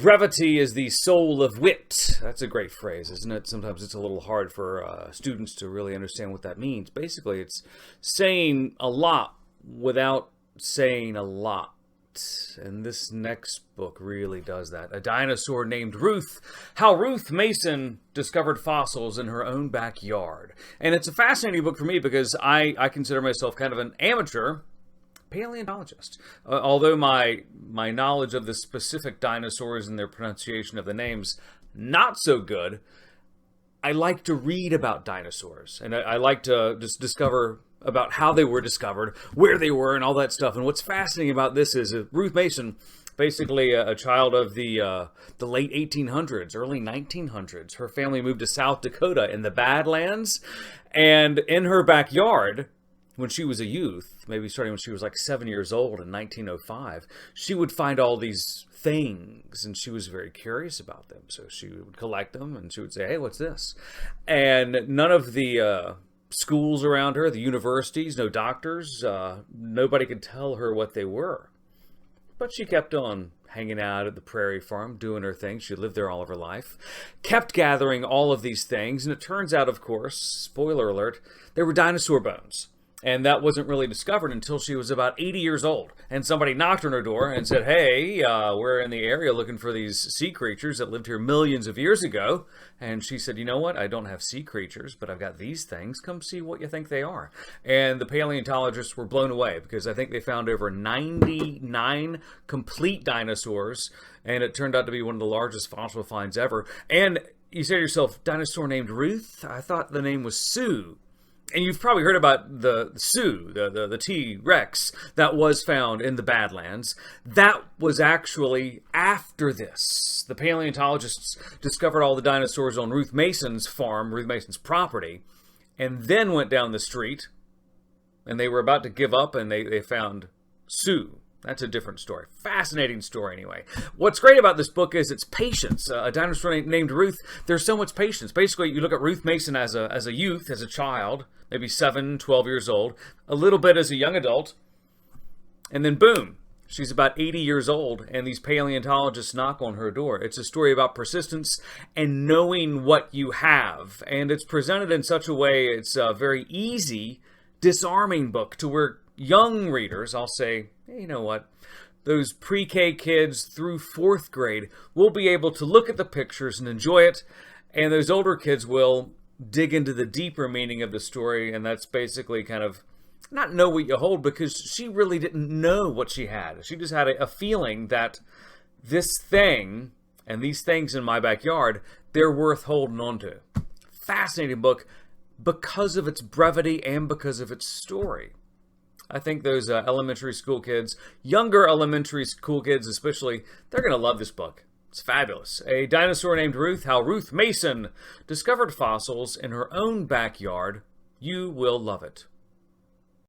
Brevity is the soul of wit. That's a great phrase, isn't it? Sometimes it's a little hard for students to really understand what that means. Basically, it's saying a lot without saying a lot. And this next book really does that. A Dinosaur Named Ruth. How Ruth Mason discovered fossils in her own backyard. And it's a fascinating book for me because I consider myself kind of an amateur paleontologist. Although my knowledge of the specific dinosaurs and their pronunciation of the names, not so good, I like to read about dinosaurs. And I like to just discover about how they were discovered, where they were, and all that stuff. And what's fascinating about this is Ruth Mason, basically a child of the late 1800s, early 1900s. Her family moved to South Dakota in the Badlands. And in her backyard, when she was a youth, maybe starting when she was like 7 years old in 1905, she would find all these things, and she was very curious about them. So she would collect them, and she would say, hey, what's this? And none of the schools around her, the universities, no doctors, nobody could tell her what they were. But she kept on hanging out at the prairie farm, doing her thing. She lived there all of her life, kept gathering all of these things, and it turns out, of course, spoiler alert, they were dinosaur bones. And that wasn't really discovered until she was about 80 years old. And somebody knocked on her door and said, hey, we're in the area looking for these sea creatures that lived here millions of years ago. And she said, you know what? I don't have sea creatures, but I've got these things. Come see what you think they are. And the paleontologists were blown away because I think they found over 99 complete dinosaurs. And it turned out to be one of the largest fossil finds ever. And you say to yourself, Dinosaur Named Ruth? I thought the name was Sue. And you've probably heard about the Sioux, the T-Rex that was found in the Badlands. That was actually after this. The paleontologists discovered all the dinosaurs on Ruth Mason's farm, Ruth Mason's property, and then went down the street, and they were about to give up, and they found Sioux. That's a different story. Fascinating story, anyway. What's great about this book is its patience. A Dinosaur Named Ruth, there's so much patience. Basically, you look at Ruth Mason as a youth, as a child, maybe 7, 12 years old, a little bit as a young adult, and then boom, she's about 80 years old, and these paleontologists knock on her door. It's a story about persistence and knowing what you have, and it's presented in such a way, it's a very easy, disarming book to where young readers, I'll say, hey, you know what, those pre-K kids through 4th grade will be able to look at the pictures and enjoy it, and those older kids will dig into the deeper meaning of the story, and that's basically kind of not know what you hold, because she really didn't know what she had. She just had a feeling that this thing and these things in my backyard, they're worth holding on to. Fascinating book because of its brevity and because of its story. I think those elementary school kids, younger elementary school kids especially, they're going to love this book. It's fabulous. A Dinosaur Named Ruth, How Ruth Mason Discovered Fossils in Her Own Backyard. You will love it.